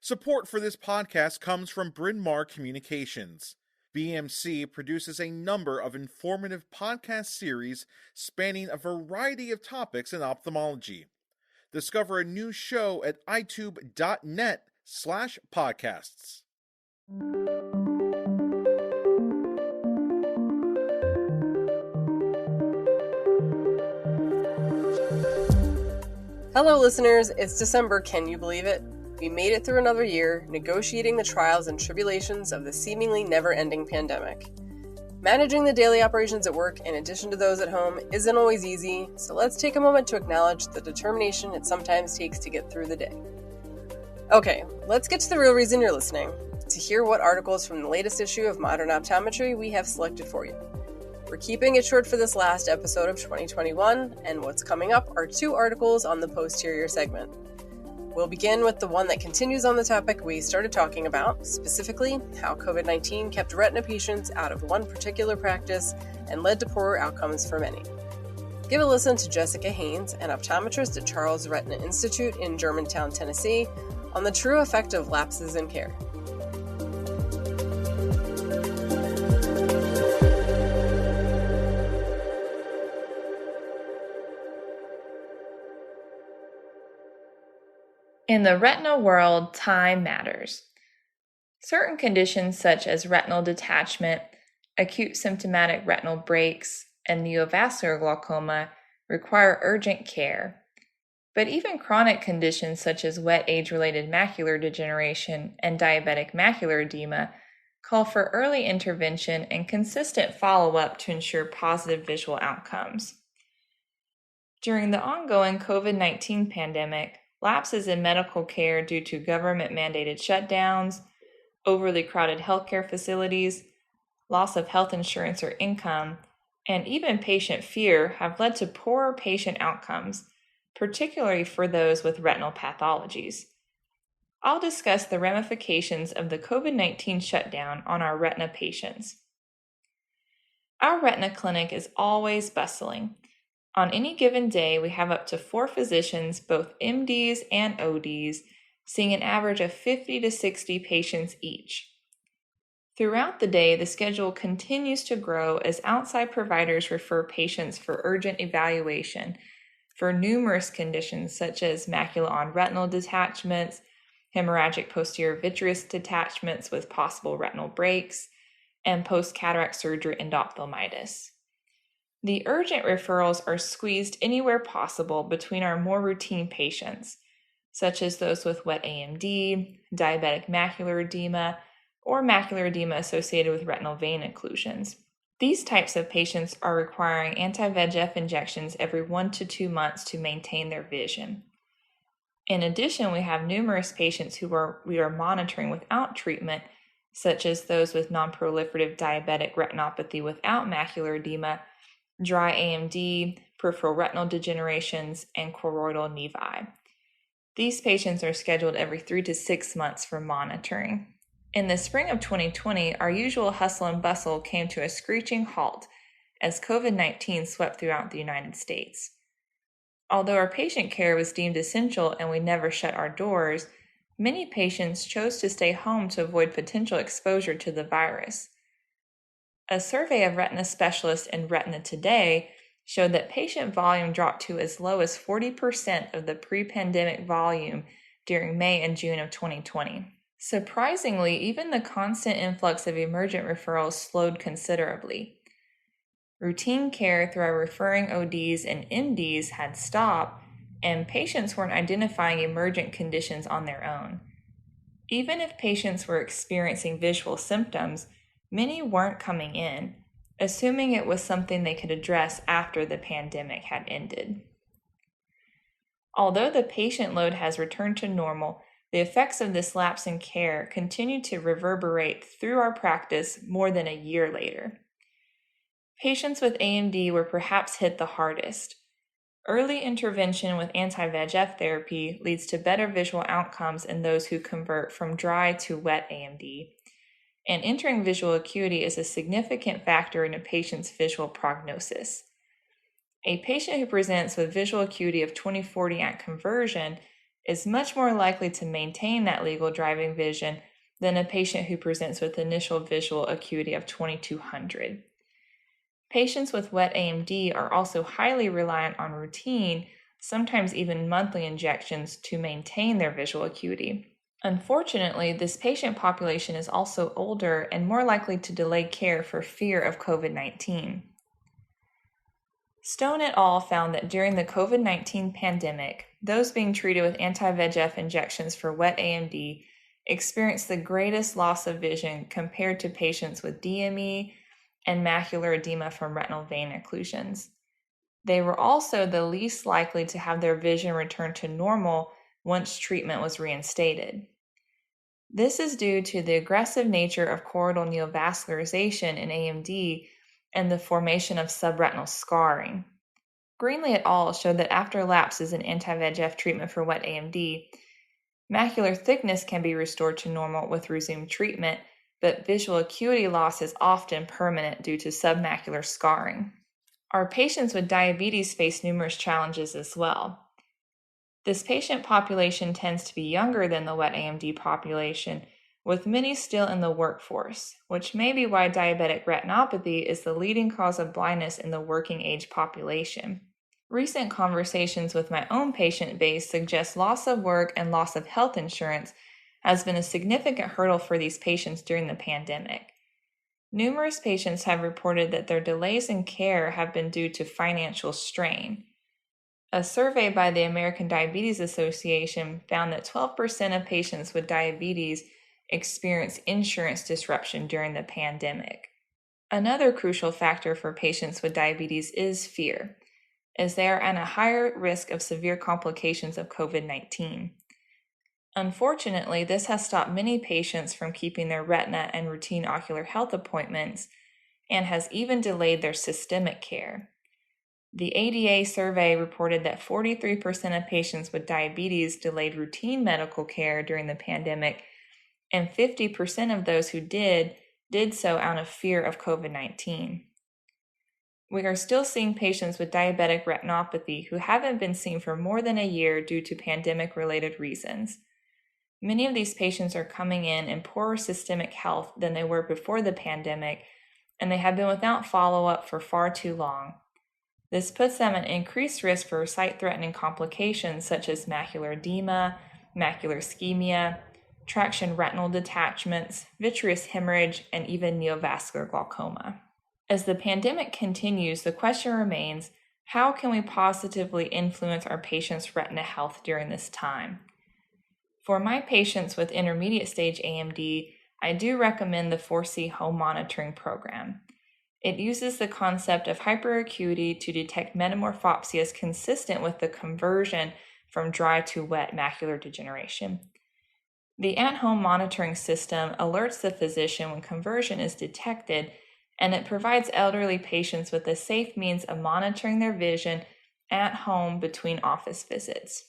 Support for this podcast comes from Bryn Mawr Communications. BMC produces a number of informative podcast series spanning a variety of topics in ophthalmology. Discover a new show at itube.net/podcasts. Hello listeners, it's December, can you believe it? We made it through another year, negotiating the trials and tribulations of the seemingly never-ending pandemic. Managing the daily operations at work, in addition to those at home, isn't always easy, so let's take a moment to acknowledge the determination it sometimes takes to get through the day. Okay, let's get to the real reason you're listening, to hear what articles from the latest issue of Modern Optometry we have selected for you. We're keeping it short for this last episode of 2021, and what's coming up are 2 articles on the posterior segment. We'll begin with the one that continues on the topic we started talking about, specifically how COVID-19 kept retina patients out of one particular practice and led to poorer outcomes for many. Give a listen to Jessica Haynes, an optometrist at Charles Retina Institute in Germantown, Tennessee, on the true effect of lapses in care. In the retina world, time matters. Certain conditions such as retinal detachment, acute symptomatic retinal breaks, and neovascular glaucoma require urgent care. But even chronic conditions such as wet age-related macular degeneration and diabetic macular edema call for early intervention and consistent follow-up to ensure positive visual outcomes. During the ongoing COVID-19 pandemic, lapses in medical care due to government-mandated shutdowns, overly crowded healthcare facilities, loss of health insurance or income, and even patient fear have led to poorer patient outcomes, particularly for those with retinal pathologies. I'll discuss the ramifications of the COVID-19 shutdown on our retina patients. Our retina clinic is always bustling. On any given day, we have up to 4 physicians, both MDs and ODs, seeing an average of 50 to 60 patients each. Throughout the day, the schedule continues to grow as outside providers refer patients for urgent evaluation for numerous conditions such as macula on retinal detachments, hemorrhagic posterior vitreous detachments with possible retinal breaks, and post-cataract surgery endophthalmitis. The urgent referrals are squeezed anywhere possible between our more routine patients, such as those with wet AMD, diabetic macular edema, or macular edema associated with retinal vein occlusions. These types of patients are requiring anti-VEGF injections every 1 to 2 months to maintain their vision. In addition, we have numerous patients we are monitoring without treatment, such as those with non-proliferative diabetic retinopathy without macular edema, dry AMD, peripheral retinal degenerations, and choroidal nevi. These patients are scheduled every 3 to 6 months for monitoring. In the spring of 2020, our usual hustle and bustle came to a screeching halt as COVID-19 swept throughout the United States. Although our patient care was deemed essential and we never shut our doors, many patients chose to stay home to avoid potential exposure to the virus. A survey of retina specialists in Retina Today showed that patient volume dropped to as low as 40% of the pre-pandemic volume during May and June of 2020. Surprisingly, even the constant influx of emergent referrals slowed considerably. Routine care through our referring ODs and MDs had stopped, and patients weren't identifying emergent conditions on their own. Even if patients were experiencing visual symptoms, many weren't coming in, assuming it was something they could address after the pandemic had ended. Although the patient load has returned to normal, the effects of this lapse in care continue to reverberate through our practice more than a year later. Patients with AMD were perhaps hit the hardest. Early intervention with anti-VEGF therapy leads to better visual outcomes in those who convert from dry to wet AMD, and entering visual acuity is a significant factor in a patient's visual prognosis. A patient who presents with visual acuity of 20/40 at conversion is much more likely to maintain that legal driving vision than a patient who presents with initial visual acuity of 2200. Patients with wet AMD are also highly reliant on routine, sometimes even monthly injections to maintain their visual acuity. Unfortunately, this patient population is also older and more likely to delay care for fear of COVID-19. Stone et al. Found that during the COVID-19 pandemic, those being treated with anti-VEGF injections for wet AMD experienced the greatest loss of vision compared to patients with DME and macular edema from retinal vein occlusions. They were also the least likely to have their vision return to normal once treatment was reinstated. This is due to the aggressive nature of choroidal neovascularization in AMD and the formation of subretinal scarring. Greenlee et al. Showed that after lapses in anti-VEGF treatment for wet AMD, macular thickness can be restored to normal with resumed treatment, but visual acuity loss is often permanent due to submacular scarring. Our patients with diabetes face numerous challenges as well. This patient population tends to be younger than the wet AMD population, with many still in the workforce, which may be why diabetic retinopathy is the leading cause of blindness in the working age population. Recent conversations with my own patient base suggest loss of work and loss of health insurance has been a significant hurdle for these patients during the pandemic. Numerous patients have reported that their delays in care have been due to financial strain. A survey by the American Diabetes Association found that 12% of patients with diabetes experienced insurance disruption during the pandemic. Another crucial factor for patients with diabetes is fear, as they are at a higher risk of severe complications of COVID-19. Unfortunately, this has stopped many patients from keeping their retina and routine ocular health appointments and has even delayed their systemic care. The ADA survey reported that 43% of patients with diabetes delayed routine medical care during the pandemic, and 50% of those who did so out of fear of COVID-19. We are still seeing patients with diabetic retinopathy who haven't been seen for more than a year due to pandemic-related reasons. Many of these patients are coming in poorer systemic health than they were before the pandemic, and they have been without follow-up for far too long. This puts them at increased risk for sight-threatening complications such as macular edema, macular ischemia, traction retinal detachments, vitreous hemorrhage, and even neovascular glaucoma. As the pandemic continues, the question remains, how can we positively influence our patients' retina health during this time? For my patients with intermediate stage AMD, I do recommend the 4C home monitoring program. It uses the concept of hyperacuity to detect metamorphopsias consistent with the conversion from dry to wet macular degeneration. The at-home monitoring system alerts the physician when conversion is detected, and it provides elderly patients with a safe means of monitoring their vision at home between office visits.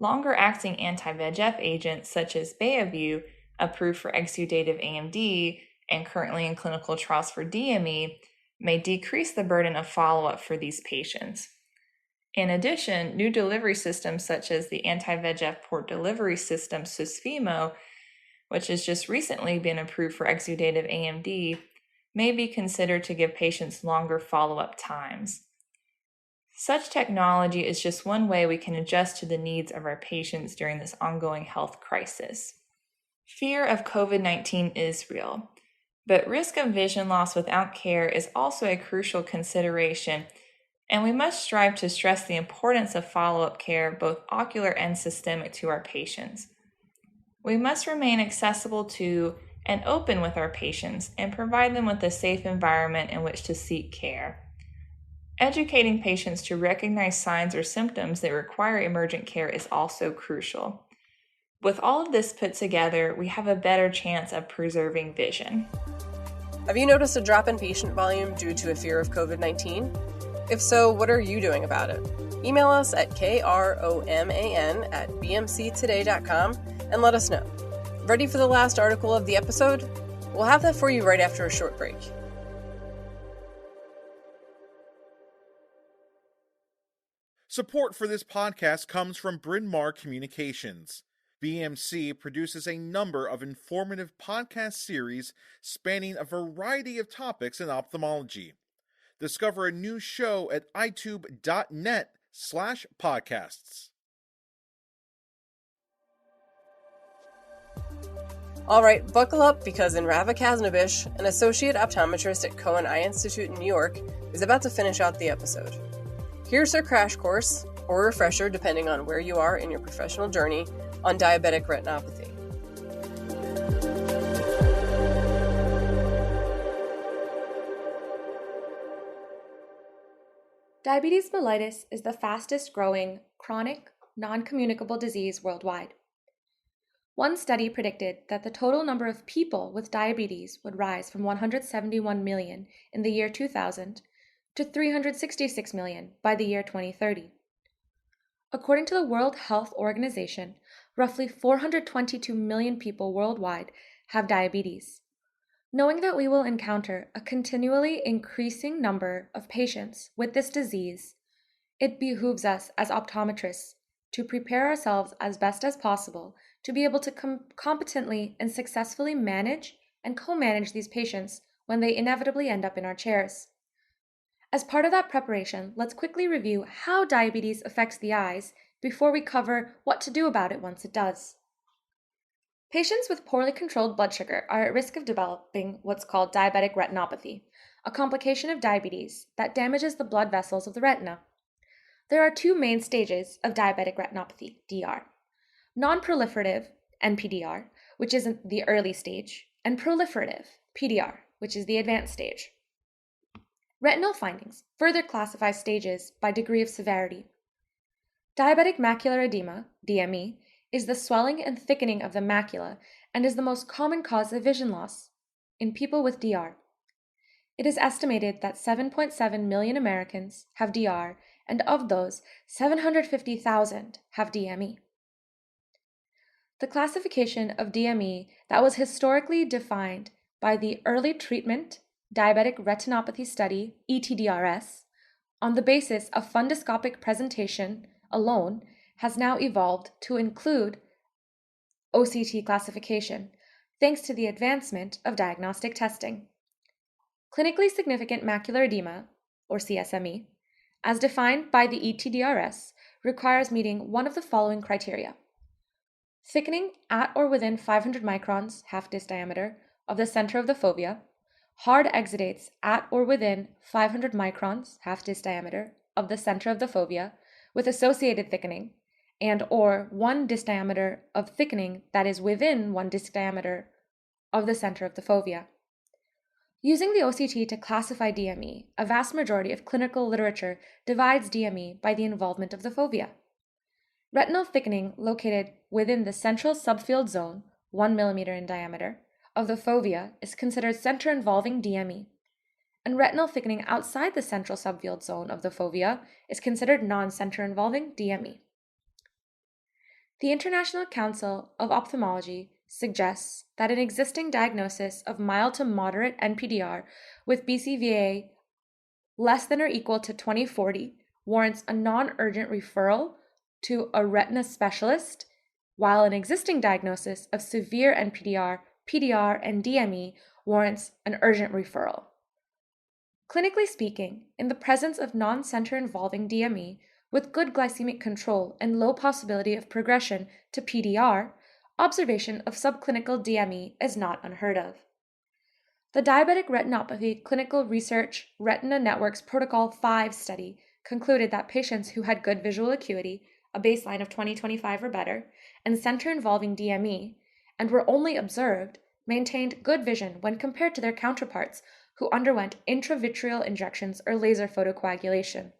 Longer-acting anti-VEGF agents such as Beovu, approved for exudative AMD and currently in clinical trials for DME, may decrease the burden of follow-up for these patients. In addition, new delivery systems such as the anti-VEGF port delivery system Susvimo, which has just recently been approved for exudative AMD, may be considered to give patients longer follow-up times. Such technology is just one way we can adjust to the needs of our patients during this ongoing health crisis. Fear of COVID-19 is real, but risk of vision loss without care is also a crucial consideration, and we must strive to stress the importance of follow-up care, both ocular and systemic, to our patients. We must remain accessible to and open with our patients and provide them with a safe environment in which to seek care. Educating patients to recognize signs or symptoms that require emergent care is also crucial. With all of this put together, we have a better chance of preserving vision. Have you noticed a drop in patient volume due to a fear of COVID-19? If so, what are you doing about it? Email us at kroman@bmctoday.com and let us know. Ready for the last article of the episode? We'll have that for you right after a short break. Support for this podcast comes from Bryn Mawr Communications. BMC produces a number of informative podcast series spanning a variety of topics in ophthalmology. Discover a new show at itube.net/podcasts. Alright, buckle up because Inrava Khasnabish, an associate optometrist at Cohen Eye Institute in New York, is about to finish out the episode. Here's her crash course, or refresher depending on where you are in your professional journey, on diabetic retinopathy. Diabetes mellitus is the fastest growing chronic, non-communicable disease worldwide. One study predicted that the total number of people with diabetes would rise from 171 million in the year 2000 to 366 million by the year 2030. According to the World Health Organization, roughly 422 million people worldwide have diabetes. Knowing that we will encounter a continually increasing number of patients with this disease, it behooves us as optometrists to prepare ourselves as best as possible to be able to competently and successfully manage and co-manage these patients when they inevitably end up in our chairs. As part of that preparation, let's quickly review how diabetes affects the eyes before we cover what to do about it once it does. Patients with poorly controlled blood sugar are at risk of developing what's called diabetic retinopathy, a complication of diabetes that damages the blood vessels of the retina. There are two main stages of diabetic retinopathy, DR. Non-proliferative, NPDR, which is the early stage, and proliferative, PDR, which is the advanced stage. Retinal findings further classify stages by degree of severity. Diabetic macular edema, DME, is the swelling and thickening of the macula and is the most common cause of vision loss in people with DR. It is estimated that 7.7 million Americans have DR, and of those, 750,000 have DME. The classification of DME that was historically defined by the Early Treatment Diabetic Retinopathy Study, ETDRS, on the basis of fundoscopic presentation alone, has now evolved to include OCT classification, thanks to the advancement of diagnostic testing. Clinically significant macular edema, or CSME, as defined by the ETDRS, requires meeting one of the following criteria: thickening at or within 500 microns, half-disc diameter, of the center of the fovea, hard exudates at or within 500 microns, half-disc diameter, of the center of the fovea, with associated thickening, and or 1 disc diameter of thickening that is within 1 disc diameter of the center of the fovea. Using the OCT to classify DME, a vast majority of clinical literature divides DME by the involvement of the fovea. Retinal thickening located within the central subfield zone, 1 millimeter in diameter, of the fovea is considered center-involving DME, and retinal thickening outside the central subfield zone of the fovea is considered non-center-involving DME. The International Council of Ophthalmology suggests that an existing diagnosis of mild to moderate NPDR with BCVA less than or equal to 20/40 warrants a non-urgent referral to a retina specialist, while an existing diagnosis of severe NPDR, PDR, and DME warrants an urgent referral. Clinically speaking, in the presence of non-center involving DME with good glycemic control and low possibility of progression to PDR, observation of subclinical DME is not unheard of. The Diabetic Retinopathy Clinical Research Retina Network's Protocol 5 study concluded that patients who had good visual acuity, a baseline of 20/25 or better, and center-involving DME, and were only observed, maintained good vision when compared to their counterparts who underwent intravitreal injections or laser photocoagulation.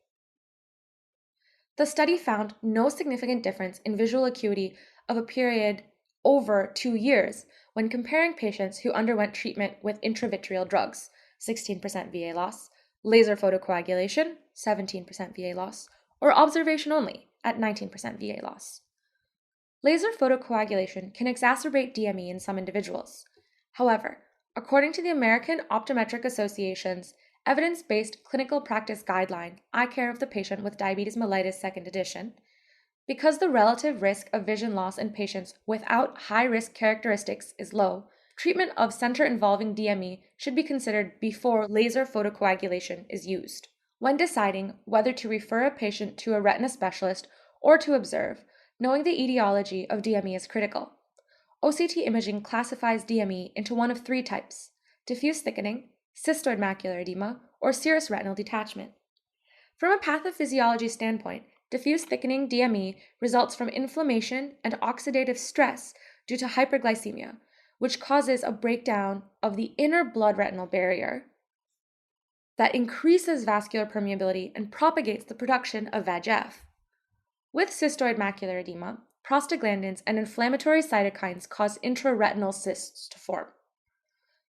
The study found no significant difference in visual acuity of a period over 2 years when comparing patients who underwent treatment with intravitreal drugs, 16% VA loss, laser photocoagulation, 17% VA loss, or observation only at 19% VA loss. Laser photocoagulation can exacerbate DME in some individuals. However, according to the American Optometric Association's Evidence-Based Clinical Practice Guideline, Eye Care of the Patient with Diabetes Mellitus 2nd edition, because the relative risk of vision loss in patients without high-risk characteristics is low, treatment of center-involving DME should be considered before laser photocoagulation is used. When deciding whether to refer a patient to a retina specialist or to observe, knowing the etiology of DME is critical. OCT imaging classifies DME into one of three types: diffuse thickening, cystoid macular edema, or serous retinal detachment. From a pathophysiology standpoint, diffuse thickening DME results from inflammation and oxidative stress due to hyperglycemia, which causes a breakdown of the inner blood retinal barrier that increases vascular permeability and propagates the production of VEGF. With cystoid macular edema, prostaglandins and inflammatory cytokines cause intraretinal cysts to form.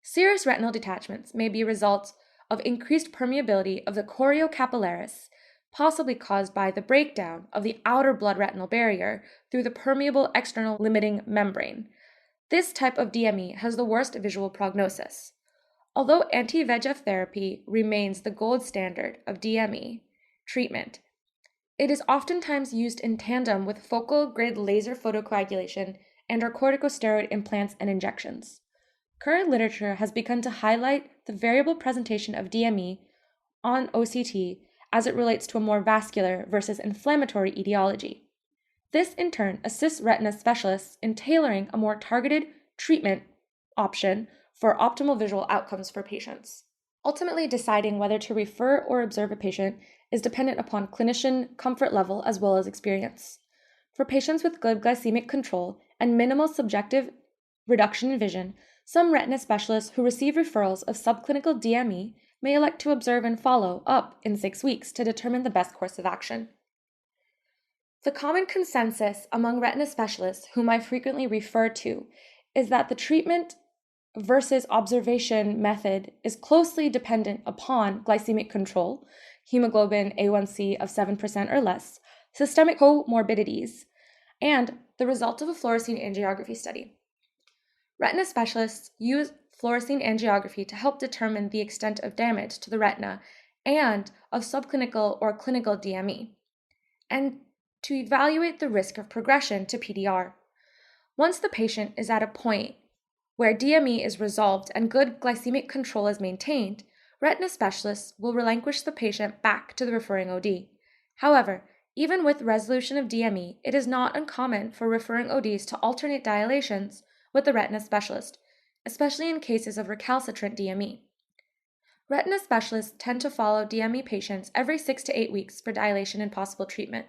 Serous retinal detachments may be results of increased permeability of the choriocapillaris, possibly caused by the breakdown of the outer blood retinal barrier through the permeable external limiting membrane. This type of DME has the worst visual prognosis. Although anti-VEGF therapy remains the gold standard of DME treatment, it is oftentimes used in tandem with focal grid laser photocoagulation and/or corticosteroid implants and injections. Current literature has begun to highlight the variable presentation of DME on OCT as it relates to a more vascular versus inflammatory etiology. This, in turn, assists retina specialists in tailoring a more targeted treatment option for optimal visual outcomes for patients. Ultimately, deciding whether to refer or observe a patient is dependent upon clinician comfort level as well as experience. For patients with good glycemic control and minimal subjective reduction in vision, some retina specialists who receive referrals of subclinical DME may elect to observe and follow up in 6 weeks to determine the best course of action. The common consensus among retina specialists whom I frequently refer to is that the treatment versus observation method is closely dependent upon glycemic control, hemoglobin A1C of 7% or less, systemic comorbidities, and the result of a fluorescein angiography study. Retina specialists use fluorescein angiography to help determine the extent of damage to the retina and of subclinical or clinical DME, and to evaluate the risk of progression to PDR. Once the patient is at a point where DME is resolved and good glycemic control is maintained, retina specialists will relinquish the patient back to the referring OD. However, even with resolution of DME, it is not uncommon for referring ODs to alternate dilations with the retina specialist, especially in cases of recalcitrant DME. Retina specialists tend to follow DME patients every 6 to 8 weeks for dilation and possible treatment,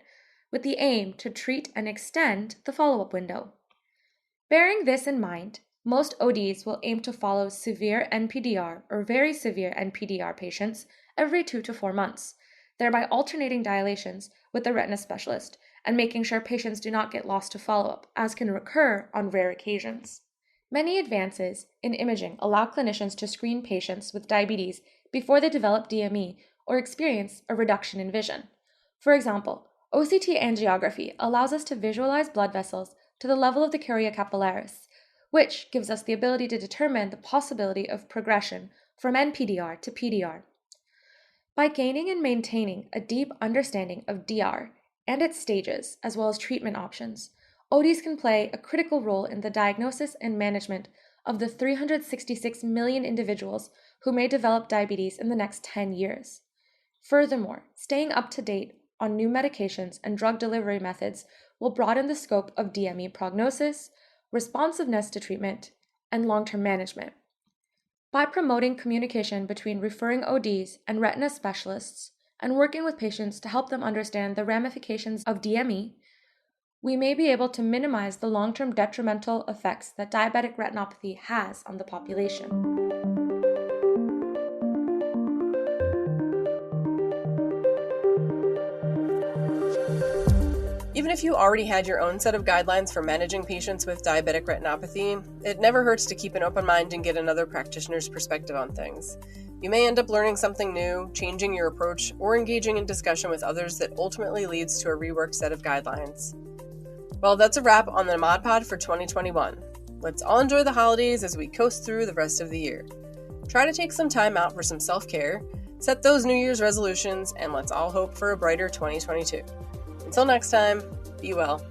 with the aim to treat and extend the follow-up window. Bearing this in mind, most ODs will aim to follow severe NPDR or very severe NPDR patients every 2 to 4 months, thereby alternating dilations with the retina specialist and making sure patients do not get lost to follow-up, as can occur on rare occasions. Many advances in imaging allow clinicians to screen patients with diabetes before they develop DME or experience a reduction in vision. For example, OCT angiography allows us to visualize blood vessels to the level of the choriocapillaris, which gives us the ability to determine the possibility of progression from NPDR to PDR. By gaining and maintaining a deep understanding of DR and its stages, as well as treatment options, ODs can play a critical role in the diagnosis and management of the 366 million individuals who may develop diabetes in the next 10 years. Furthermore, staying up to date on new medications and drug delivery methods will broaden the scope of DME prognosis, responsiveness to treatment, and long-term management. By promoting communication between referring ODs and retina specialists and working with patients to help them understand the ramifications of DME, we may be able to minimize the long-term detrimental effects that diabetic retinopathy has on the population. Even if you already had your own set of guidelines for managing patients with diabetic retinopathy, it never hurts to keep an open mind and get another practitioner's perspective on things. You may end up learning something new, changing your approach, or engaging in discussion with others that ultimately leads to a reworked set of guidelines. Well, that's a wrap on the ModPod for 2021. Let's all enjoy the holidays as we coast through the rest of the year. Try to take some time out for some self-care, Set those New Year's resolutions, and let's all hope for a brighter 2022. Until next time, be well.